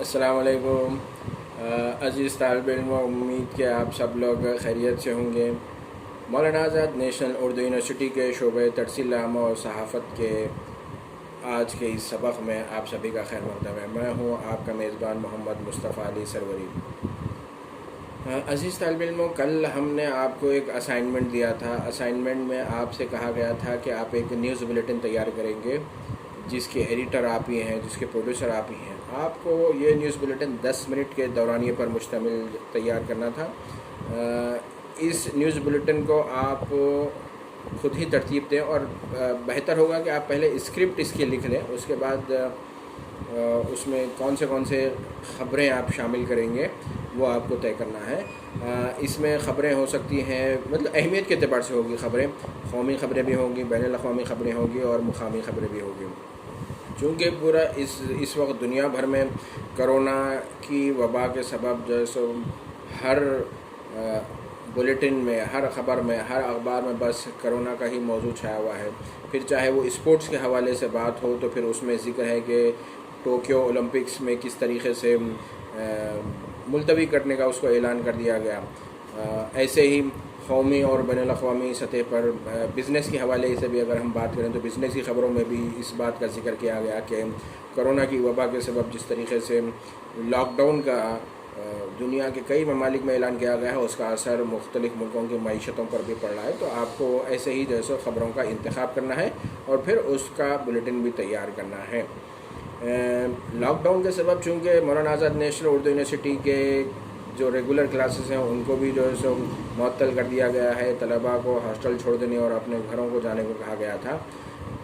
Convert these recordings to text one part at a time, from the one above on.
السلام علیکم عزیز طالب علم، امید کہ آپ سب لوگ خیریت سے ہوں گے۔ مولانا آزاد نیشنل اردو یونیورسٹی کے شعبۂ ترسیل عامہ اور صحافت کے آج کے اس سبق میں آپ سبھی کا خیر مقدم ہے۔ میں ہوں آپ کا میزبان محمد مصطفیٰ علی سروری۔ عزیز طالب علموں، کل ہم نے آپ کو ایک اسائنمنٹ دیا تھا۔ اسائنمنٹ میں آپ سے کہا گیا تھا کہ آپ ایک نیوز بلیٹن تیار کریں گے جس کے ایڈیٹر آپ ہی ہیں، جس کے پروڈیوسر آپ ہی ہیں۔ آپ کو یہ نیوز بلیٹن 10 منٹ کے دورانیے پر مشتمل تیار کرنا تھا۔ اس نیوز بلیٹن کو آپ خود ہی ترتیب دیں، اور بہتر ہوگا کہ آپ پہلے اسکرپٹ اس کی لکھ لیں، اس کے بعد اس میں کون سے خبریں آپ شامل کریں گے وہ آپ کو طے کرنا ہے۔ اس میں خبریں ہو سکتی ہیں، مطلب اہمیت کے اعتبار سے ہوگی خبریں، قومی خبریں بھی ہوں گی، بین الاقوامی خبریں ہوں گی اور مقامی خبریں بھی ہوں گی۔ چونکہ پورا اس وقت دنیا بھر میں کرونا کی وبا کے سبب جو ہے سو ہر بلیٹن میں، ہر خبر میں، ہر اخبار میں بس کرونا کا ہی موضوع چھایا ہوا ہے۔ پھر چاہے وہ اسپورٹس کے حوالے سے بات ہو تو پھر اس میں ذکر ہے کہ ٹوکیو اولمپکس میں کس طریقے سے ملتوی کرنے کا اس کو اعلان کر دیا گیا۔ ایسے ہی قومی اور بین الاقوامی سطح پر بزنس کے حوالے سے بھی اگر ہم بات کریں تو بزنس کی خبروں میں بھی اس بات کا ذکر کیا گیا کہ کرونا کی وبا کے سبب جس طریقے سے لاک ڈاؤن کا دنیا کے کئی ممالک میں اعلان کیا گیا ہے، اس کا اثر مختلف ملکوں کی معیشتوں پر بھی پڑ رہا ہے۔ تو آپ کو ایسے ہی جیسے خبروں کا انتخاب کرنا ہے اور پھر اس کا بلیٹن بھی تیار کرنا ہے۔ لاک ڈاؤن کے سبب چونکہ مولانا آزاد نیشنل اردو یونیورسٹی کے جو ریگولر کلاسز ہیں ان کو بھی جو ہے سو معطل کر دیا گیا ہے، طلباء کو ہاسٹل چھوڑ دینے اور اپنے گھروں کو جانے کو کہا گیا تھا۔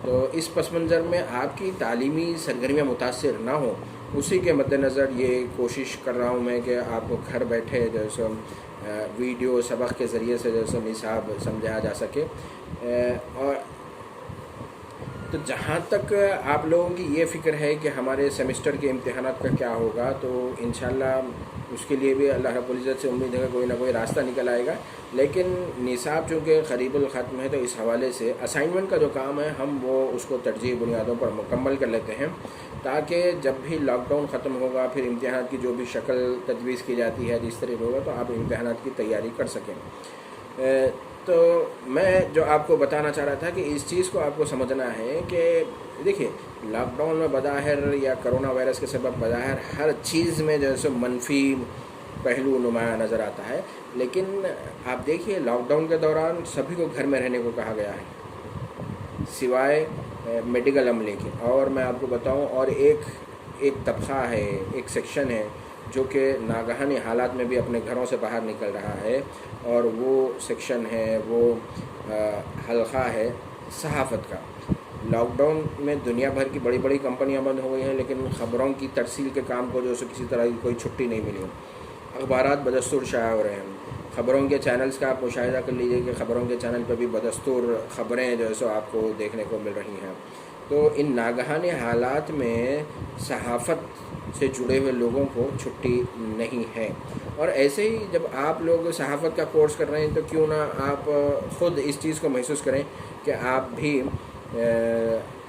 تو اس پس منظر میں آپ کی تعلیمی سرگرمیاں متاثر نہ ہوں، اسی کے مد نظر یہ کوشش کر رہا ہوں میں کہ آپ کو گھر بیٹھے جو ہے سو ویڈیو سبق کے ذریعے سے جو ہے سو نصاب سمجھایا جا سکے۔ اور تو جہاں تک آپ لوگوں کی یہ فکر ہے کہ ہمارے سیمسٹر کے امتحانات کا کیا ہوگا، تو انشاءاللہ اس کے لیے بھی اللہ رب العزت سے امید ہے کہ کوئی نہ کوئی راستہ نکل آئے گا۔ لیکن نصاب چونکہ قریب الختم ہے تو اس حوالے سے اسائنمنٹ کا جو کام ہے ہم وہ اس کو ترجیحی بنیادوں پر مکمل کر لیتے ہیں، تاکہ جب بھی لاک ڈاؤن ختم ہوگا پھر امتحانات کی جو بھی شکل تجویز کی جاتی ہے جس طرح ہوگا تو آپ امتحانات کی تیاری کر سکیں۔ تو میں جو آپ کو بتانا چاہ رہا تھا کہ اس چیز کو آپ کو سمجھنا ہے کہ دیکھیے لاک ڈاؤن میں بظاہر یا کرونا وائرس کے سبب بظاہر ہر چیز میں جو ہے سو منفی پہلو نمایاں نظر آتا ہے، لیکن آپ دیکھیے لاک ڈاؤن کے دوران سبھی کو گھر میں رہنے کو کہا گیا ہے سوائے میڈیکل عملے کے۔ اور میں آپ کو بتاؤں، اور ایک طبقہ ہے، ایک سیکشن ہے جو کہ ناگہانی حالات میں بھی اپنے گھروں سے باہر نکل رہا ہے، اور وہ سیکشن ہے، وہ حلقہ ہے صحافت کا۔ لاک ڈاؤن میں دنیا بھر کی بڑی بڑی کمپنیاں بند ہو گئی ہیں، لیکن خبروں کی ترسیل کے کام کو جو ہے کسی طرح کی کوئی چھٹی نہیں ملی۔ اخبارات بدستور شائع ہو رہے ہیں۔ خبروں کے چینلز کا آپ مشاہدہ کر لیجئے کہ خبروں کے چینل پہ بھی بدستور خبریں جو ہے سو آپ کو دیکھنے کو مل رہی ہیں۔ تو ان ناگہانی حالات میں صحافت سے جڑے ہوئے لوگوں کو چھٹی نہیں ہے۔ اور ایسے ہی جب آپ لوگ صحافت کا کورس کر رہے ہیں تو کیوں نہ آپ خود اس چیز کو محسوس کریں کہ آپ بھی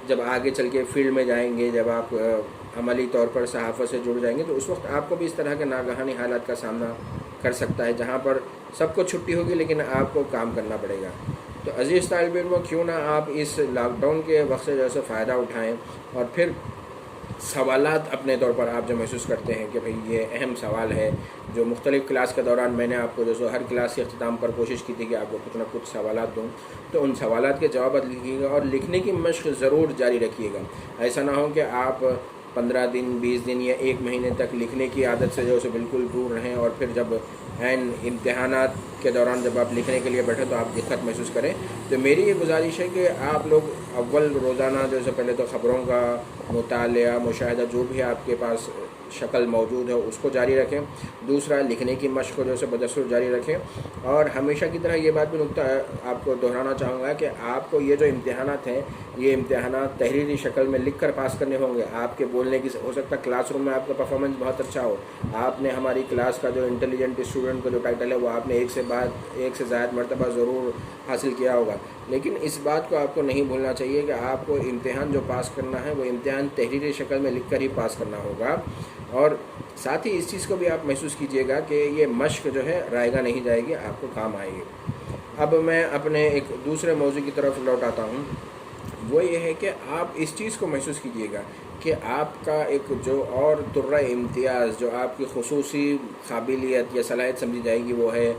جب آگے چل کے فیلڈ میں جائیں گے، جب آپ عملی طور پر صحافت سے جڑ جائیں گے تو اس وقت آپ کو بھی اس طرح کے ناگہانی حالات کا سامنا کر سکتا ہے، جہاں پر سب کو چھٹی ہوگی لیکن آپ کو کام کرنا پڑے گا۔ تو عزیز طالب علموں، کیوں نہ آپ اس لاک ڈاؤن کے وقت سے جیسے فائدہ اٹھائیں، اور پھر سوالات اپنے طور پر آپ جو محسوس کرتے ہیں کہ بھئی یہ اہم سوال ہے، جو مختلف کلاس کے دوران میں نے آپ کو جو سو ہر کلاس کے اختتام پر کوشش کی تھی کہ آپ کو کچھ نہ کچھ سوالات دوں، تو ان سوالات کے جوابات لکھیے گا اور لکھنے کی مشق ضرور جاری رکھیے گا۔ ایسا نہ ہو کہ آپ 15 دن 20 دن یا 1 مہینے تک لکھنے کی عادت سے جو ہے بالکل دور رہیں، اور پھر جب عین امتحانات کے دوران جب آپ لکھنے کے لیے بیٹھے تو آپ دقت محسوس کریں۔ تو میری یہ گزارش ہے کہ آپ لوگ اول روزانہ جو ہے پہلے تو خبروں کا مطالعہ مشاہدہ جو بھی آپ کے پاس شکل موجود ہے اس کو جاری رکھیں۔ دوسرا، لکھنے کی مشق کو جو ہے بدستور جاری رکھیں، اور ہمیشہ کی طرح یہ بات بھی نکتہ آپ کو دہرانا چاہوں گا کہ آپ کو یہ جو امتحانات ہیں یہ امتحانات تحریری شکل میں لکھ کر پاس کرنے ہوں گے۔ آپ کے بولنے کی ہو سکتا ہے کلاس روم میں آپ کا پرفارمنس بہت اچھا ہو، آپ نے ہماری کلاس کا جو انٹیلیجنٹ اسٹوڈنٹ کا جو ٹائٹل ہے وہ آپ نے ایک سے زائد مرتبہ ضرور حاصل کیا ہوگا، لیکن اس بات کو آپ کو نہیں بھولنا چاہیے کہ آپ کو امتحان جو پاس کرنا ہے وہ امتحان تحریری شکل میں لکھ کر ہی پاس کرنا ہوگا، اور ساتھ ہی اس چیز کو بھی آپ محسوس کیجیے گا کہ یہ مشق جو ہے رائگاں نہیں جائے گی، آپ کو کام آئے گی۔ اب میں اپنے ایک دوسرے موضوع کی طرف لوٹ آتا ہوں، وہ یہ ہے کہ آپ اس چیز کو محسوس کیجیے گا کہ آپ کا ایک جو اور طرہ امتیاز جو آپ کی خصوصی قابلیت یا صلاحیت سمجھی جائے گی وہ ہے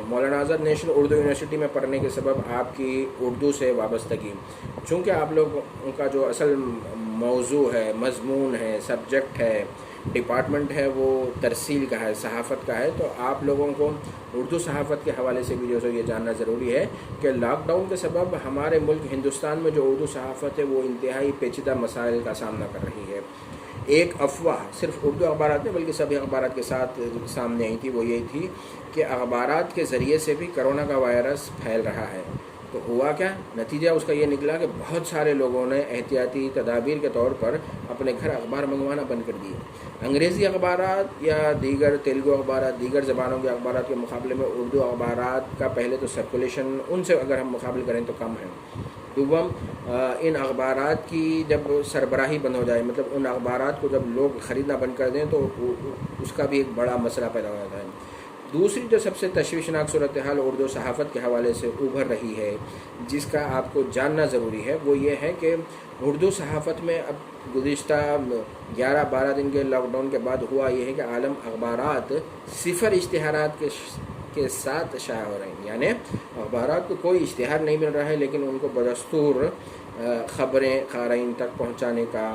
مولانا آزاد نیشنل اردو یونیورسٹی میں پڑھنے کے سبب آپ کی اردو سے وابستگی۔ چونکہ آپ لوگوں کا جو اصل موضوع ہے، مضمون ہے، سبجیکٹ ہے، ڈپارٹمنٹ ہے، وہ ترسیل کا ہے، صحافت کا ہے، تو آپ لوگوں کو اردو صحافت کے حوالے سے بھی جو ہے یہ جاننا ضروری ہے کہ لاک ڈاؤن کے سبب ہمارے ملک ہندوستان میں جو اردو صحافت ہے وہ انتہائی پیچیدہ مسائل کا سامنا کر رہی ہے۔ ایک افواہ صرف اردو اخبارات میں بلکہ سبھی اخبارات کے ساتھ سامنے آئی تھی، وہ یہ تھی کہ اخبارات کے ذریعے سے بھی کرونا کا وائرس پھیل رہا ہے۔ تو ہوا کیا؟ نتیجہ اس کا یہ نکلا کہ بہت سارے لوگوں نے احتیاطی تدابیر کے طور پر اپنے گھر اخبار منگوانا بند کر دیے۔ انگریزی اخبارات یا دیگر تیلگو اخبارات، دیگر زبانوں کے اخبارات کے مقابلے میں اردو اخبارات کا پہلے تو سرکولیشن ان سے اگر ہم مقابل کریں تو کم ہے۔ دوم، ان اخبارات کی جب سربراہی بند ہو جائے، مطلب ان اخبارات کو جب لوگ خریدنا بند کر دیں تو اس کا بھی ایک بڑا مسئلہ پیدا ہو جاتا ہے۔ دوسری جو سب سے تشویشناک صورتحال اردو صحافت کے حوالے سے ابھر رہی ہے، جس کا آپ کو جاننا ضروری ہے، وہ یہ ہے کہ اردو صحافت میں اب گزشتہ 11-12 دن کے لاک ڈاؤن کے بعد ہوا یہ ہے کہ عالم اخبارات صفر اشتہارات کے ساتھ شائع ہو رہے ہیں، یعنی اخبارات کو کوئی اشتہار نہیں مل رہا ہے لیکن ان کو بدستور خبریں قارئین تک پہنچانے کا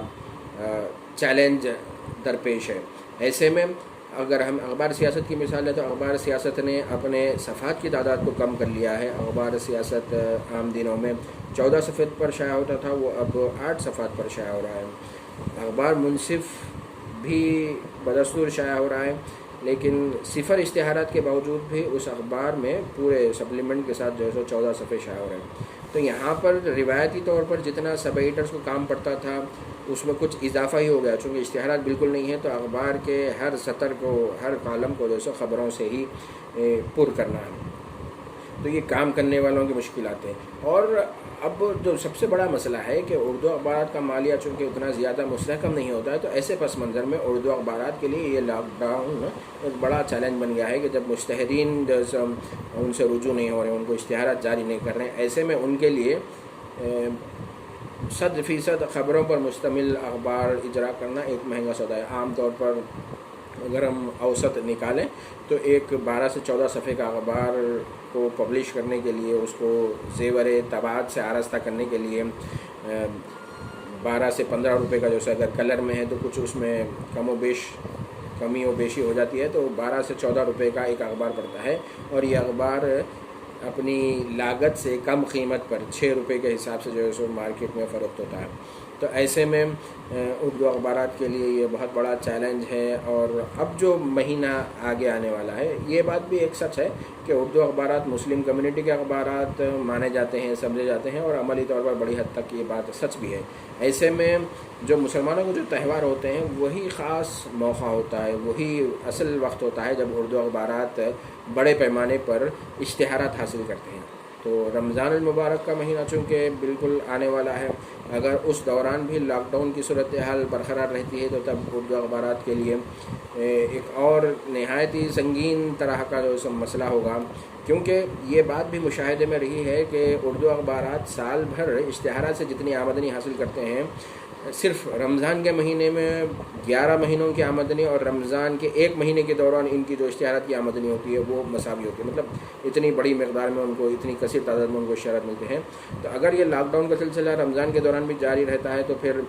چیلنج درپیش ہے۔ ایسے میں اگر ہم اخبار سیاست کی مثال لیں تو اخبار سیاست نے اپنے صفحات کی تعداد کو کم کر لیا ہے۔ اخبار سیاست عام دنوں میں 14 صفحات پر شائع ہوتا تھا، وہ اب 8 صفحات پر شائع ہو رہا ہے۔ اخبار منصف بھی بدستور شائع ہو رہا ہے، لیکن صفر اشتہارات کے باوجود بھی اس اخبار میں پورے سپلیمنٹ کے ساتھ جو ہے 14 صفحے شائع ہو رہے ہیں۔ تو یہاں پر روایتی طور پر جتنا سب ایڈیٹرز کو کام پڑتا تھا اس میں کچھ اضافہ ہی ہو گیا، چونکہ اشتہارات بالکل نہیں ہیں تو اخبار کے ہر سطر کو، ہر کالم کو جو ہے خبروں سے ہی پر کرنا ہے، تو یہ کام کرنے والوں کی مشکلات ہیں۔ اور اب جو سب سے بڑا مسئلہ ہے کہ اردو اخبارات کا مالیہ چونکہ اتنا زیادہ مستحکم نہیں ہوتا ہے، تو ایسے پس منظر میں اردو اخبارات کے لیے یہ لاک ڈاؤن ایک بڑا چیلنج بن گیا ہے کہ جب مشتہرین ان سے رجوع نہیں ہو رہے ہیں، ان کو اشتہارات جاری نہیں کر رہے ہیں، ایسے میں ان کے لیے 100% خبروں پر مشتمل اخبار اجرا کرنا ایک مہنگا سودا ہے۔ عام طور پر اگر ہم اوسط نکالیں تو ایک 12 سے 14 صفحے کا اخبار کو پبلش کرنے کے لیے، اس کو زیور طباعت سے آراستہ کرنے کے لیے 12 سے 15 روپے کا جو ہے اگر کلر میں ہے تو کچھ اس میں کمی و بیشی ہو جاتی ہے، تو 12 سے 14 روپے کا ایک اخبار پڑتا ہے، اور یہ اخبار اپنی لاگت سے کم قیمت پر 6 روپے کے حساب سے جو ہے سو مارکیٹ میں فروخت ہوتا ہے۔ تو ایسے میں اردو اخبارات کے لیے یہ بہت بڑا چیلنج ہے۔ اور اب جو مہینہ آگے آنے والا ہے، یہ بات بھی ایک سچ ہے کہ اردو اخبارات مسلم کمیونٹی کے اخبارات مانے جاتے ہیں، سمجھے جاتے ہیں، اور عملی طور پر بڑی حد تک یہ بات سچ بھی ہے۔ ایسے میں جو مسلمانوں کے جو تہوار ہوتے ہیں وہی خاص موقع ہوتا ہے، وہی اصل وقت ہوتا ہے جب اردو اخبارات بڑے پیمانے پر اشتہارات حاصل کرتے ہیں۔ تو رمضان المبارک کا مہینہ چونکہ بالکل آنے والا ہے، اگر اس دوران بھی لاک ڈاؤن کی صورتحال برقرار رہتی ہے تو تب اردو اخبارات کے لیے ایک اور نہایت ہی سنگین طرح کا جو مسئلہ ہوگا، کیونکہ یہ بات بھی مشاہدے میں رہی ہے کہ اردو اخبارات سال بھر اشتہارات سے جتنی آمدنی حاصل کرتے ہیں، صرف رمضان کے مہینے میں 11 مہینوں کی آمدنی اور رمضان کے 1 مہینے کے دوران ان کی جو اشتہارات کی آمدنی ہوتی ہے وہ مساوی ہوتی ہے، مطلب اتنی بڑی مقدار میں ان کو، اتنی کثیر تعداد میں ان کو اشتہارات ملتے ہیں۔ تو اگر یہ لاک ڈاؤن کا سلسلہ رمضان کے دوران بھی جاری رہتا ہے تو پھر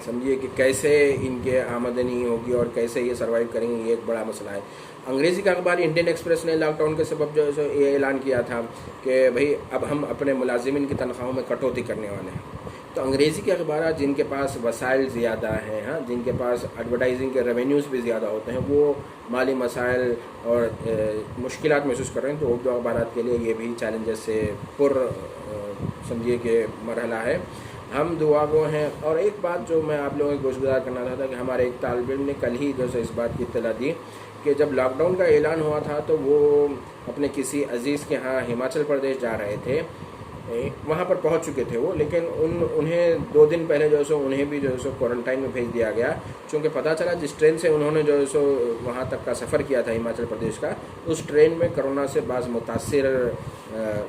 سمجھیے کہ کیسے ان کے آمدنی ہوگی اور کیسے یہ سروائیو کریں گے، یہ ایک بڑا مسئلہ ہے۔ انگریزی کا اخبار انڈین ایکسپریس نے لاک ڈاؤن کے سبب جو ہے یہ اعلان کیا تھا کہ بھئی اب ہم اپنے ملازمین کی تنخواہوں میں کٹوتی کرنے والے ہیں۔ تو انگریزی کے اخبارات جن کے پاس وسائل زیادہ ہیں، جن کے پاس ایڈورٹائزنگ کے ریونیوز بھی زیادہ ہوتے ہیں، وہ مالی مسائل اور مشکلات محسوس کر رہے ہیں، تو اردو اخبارات کے لیے یہ بھی چیلنجز سے سمجھیے کہ مرحلہ ہے۔ ہم دعا گو ہیں۔ اور ایک بات جو میں آپ لوگوں کو گوشگزار کرنا چاہتا کہ ہمارے ایک طالب علم نے کل ہی جو ہے اس بات کی اطلاع دی کہ جب لاک ڈاؤن کا اعلان ہوا تھا تو وہ اپنے کسی عزیز کے ہاں ہماچل پردیش جا رہے تھے وہاں پر پہنچ چکے تھے وہ، لیکن انہیں 2 دن پہلے جو ہے سو انہیں بھی جو ہے سو کوارنٹائن میں بھیج دیا گیا، چونکہ پتہ چلا جس ٹرین سے انہوں نے جو ہے سو وہاں تک کا سفر کیا تھا ہماچل پردیش کا، اس ٹرین میں کرونا سے بعض متاثر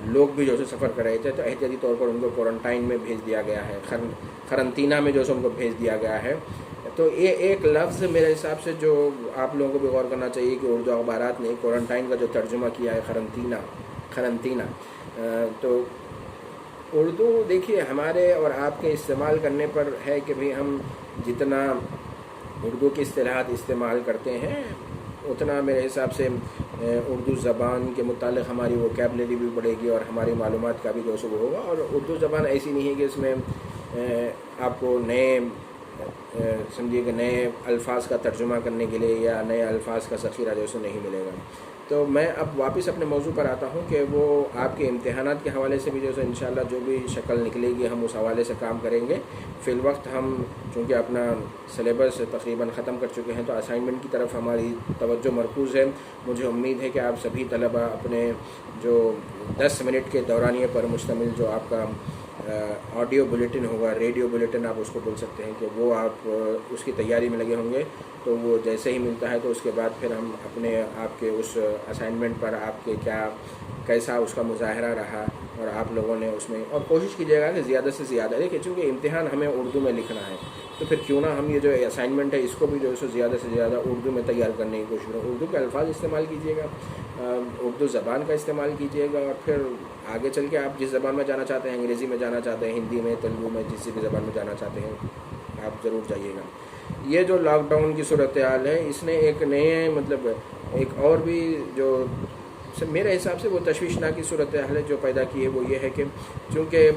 لوگ بھی جو ہے سفر کر رہے تھے، تو احتیاطی طور پر ان کو کوارنٹائن میں بھیج دیا گیا ہے، قرنطینہ میں جو ہے سو ان کو بھیج دیا گیا ہے۔ تو یہ ایک لفظ میرے حساب سے جو آپ لوگوں کو بھی غور کرنا چاہیے کہ اردو اخبارات نے کوارنٹائن کا جو ترجمہ کیا ہے قرنطینہ، تو اردو دیکھیے ہمارے اور آپ کے استعمال کرنے پر ہے کہ بھئی ہم جتنا اردو کی اصطلاحات استعمال کرتے ہیں اتنا میرے حساب سے اردو زبان کے متعلق ہماری ووکیبلری بھی بڑھے گی اور ہماری معلومات کا بھی جو وہ ہوگا۔ اور اردو زبان ایسی نہیں ہے کہ اس میں آپ کو سمجھیے کہ نئے الفاظ کا ترجمہ کرنے کے لیے یا نئے الفاظ کا ذخیرہ جو ہے نہیں ملے گا۔ تو میں اب واپس اپنے موضوع پر آتا ہوں کہ وہ آپ کے امتحانات کے حوالے سے بھی جو ہے انشاءاللہ جو بھی شکل نکلے گی ہم اس حوالے سے کام کریں گے۔ فی الوقت ہم چونکہ اپنا سلیبس تقریباً ختم کر چکے ہیں تو اسائنمنٹ کی طرف ہماری توجہ مرکوز ہے۔ مجھے امید ہے کہ آپ سبھی طلباء اپنے جو 10 منٹ کے دورانیے پر مشتمل جو آپ کا آڈیو بلیٹن ہوگا، ریڈیو بلیٹن آپ اس کو بول سکتے ہیں، کہ وہ آپ اس کی تیاری میں لگے ہوں گے۔ تو وہ جیسے ہی ملتا ہے تو اس کے بعد پھر ہم اپنے آپ کے اس اسائنمنٹ پر آپ کے کیسا اس کا مظاہرہ رہا اور آپ لوگوں نے اس میں، اور کوشش کیجیے گا کہ زیادہ سے زیادہ دیکھیں چونکہ امتحان ہمیں اردو میں لکھنا ہے تو پھر کیوں نہ ہم یہ جو اسائنمنٹ ہے اس کو بھی جو ہے سو زیادہ سے زیادہ اردو میں تیار کرنے کی کوشش کریں۔ اردو کے الفاظ استعمال کیجیے گا، اردو زبان کا استعمال کیجیے گا، اور پھر آگے چل کے آپ جس زبان میں جانا چاہتے ہیں، انگریزی میں جانا چاہتے ہیں، ہندی میں، تیلگو میں، جس بھی زبان میں جانا چاہتے ہیں آپ ضرور جائیے گا۔ یہ جو لاک ڈاؤن کی صورتحال ہے اس نے ایک نئے ایک اور بھی جو میرے حساب سے وہ تشویشناکی صورتحال ہے جو پیدا کی ہے، وہ یہ ہے کہ چونکہ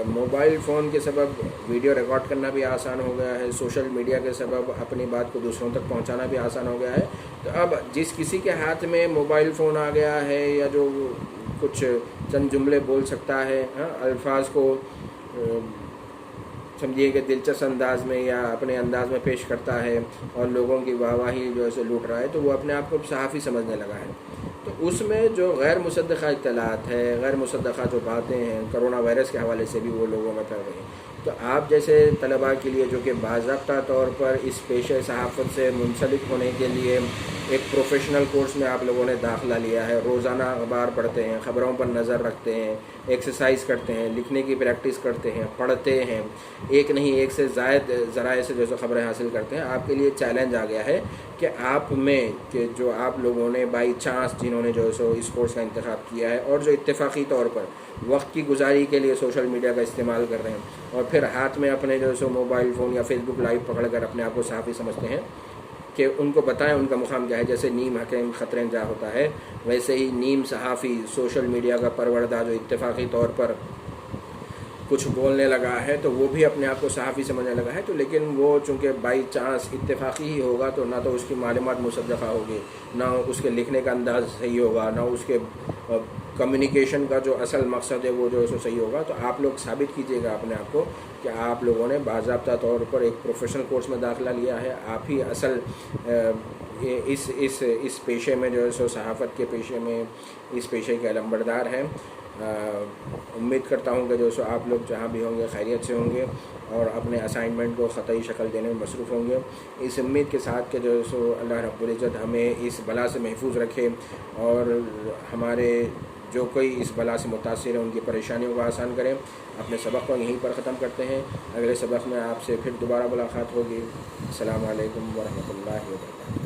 موبائل فون کے سبب ویڈیو ریکارڈ کرنا بھی آسان ہو گیا ہے، سوشل میڈیا کے سبب اپنی بات کو دوسروں تک پہنچانا بھی آسان ہو گیا ہے، تو اب جس کسی کے ہاتھ میں موبائل فون آ گیا ہے یا جو کچھ چند جملے بول سکتا ہے، الفاظ کو سمجھیے کہ دلچسپ انداز میں یا اپنے انداز میں پیش کرتا ہے اور لوگوں کی واہواہی جو ہے لوٹ رہا ہے، تو وہ اپنے آپ کو صحافی سمجھنے لگا ہے۔ تو اس میں جو غیر مصدقہ اطلاعات ہے، غیر مصدقہ جو باتیں ہیں، کرونا وائرس کے حوالے سے بھی وہ لوگوں میں پھیل رہی ہیں۔ تو آپ جیسے طلباء کے لیے جو کہ باضابطہ طور پر اس پیشہ صحافت سے منسلک ہونے کے لیے ایک پروفیشنل کورس میں آپ لوگوں نے داخلہ لیا ہے، روزانہ اخبار پڑھتے ہیں، خبروں پر نظر رکھتے ہیں، ایکسرسائز کرتے ہیں، لکھنے کی پریکٹس کرتے ہیں، پڑھتے ہیں، ایک نہیں ایک سے زائد ذرائع سے جو خبریں حاصل کرتے ہیں، آپ کے لیے چیلنج آ گیا ہے کہ آپ میں کہ جو آپ لوگوں نے بائی چانس جنہوں نے جو ہے سو اس کورس کا انتخاب کیا ہے اور جو اتفاقی طور پر وقت کی گزاری کے لیے سوشل میڈیا کا استعمال کر رہے ہیں اور پھر ہاتھ میں اپنے جو ہے سو موبائل فون یا فیس بک لائیو پکڑ کر اپنے آپ کو صحافی سمجھتے ہیں، کہ ان کو بتائیں ان کا مقام کیا ہے۔ جیسے نیم حکیم خطرے جا ہوتا ہے، ویسے ہی نیم صحافی سوشل میڈیا کا پروردہ جو اتفاقی طور پر کچھ بولنے لگا ہے تو وہ بھی اپنے آپ کو صحافی سمجھنے لگا ہے، تو لیکن وہ چونکہ بائی چانس اتفاقی ہی ہوگا تو نہ تو اس کی معلومات مصدقہ ہوگی، نہ اس کے لکھنے کا انداز صحیح ہوگا، نہ اس کے کمیونیکیشن کا جو اصل مقصد ہے وہ جو ہے سو صحیح ہوگا۔ تو آپ لوگ ثابت کیجیے گا اپنے آپ کو کہ آپ لوگوں نے باضابطہ طور پر ایک پروفیشنل کورس میں داخلہ لیا ہے، آپ ہی اصل اس پیشے میں جو ہے سو صحافت کے پیشے میں اس پیشے کے علمبردار ہیں۔ امید کرتا ہوں کہ جو سو آپ لوگ جہاں بھی ہوں گے خیریت سے ہوں گے اور اپنے اسائنمنٹ کو خطئی شکل دینے میں مصروف ہوں گے، اس امید کے ساتھ کہ جو سو اللہ رب العزت ہمیں اس بلا سے محفوظ رکھے اور ہمارے جو کوئی اس بلا سے متاثر ہیں ان کی پریشانیوں کو آسان کریں۔ اپنے سبق کو یہیں پر ختم کرتے ہیں، اگلے سبق میں آپ سے پھر دوبارہ ملاقات ہوگی۔ السلام علیکم ورحمۃ اللہ وبرکاتہ۔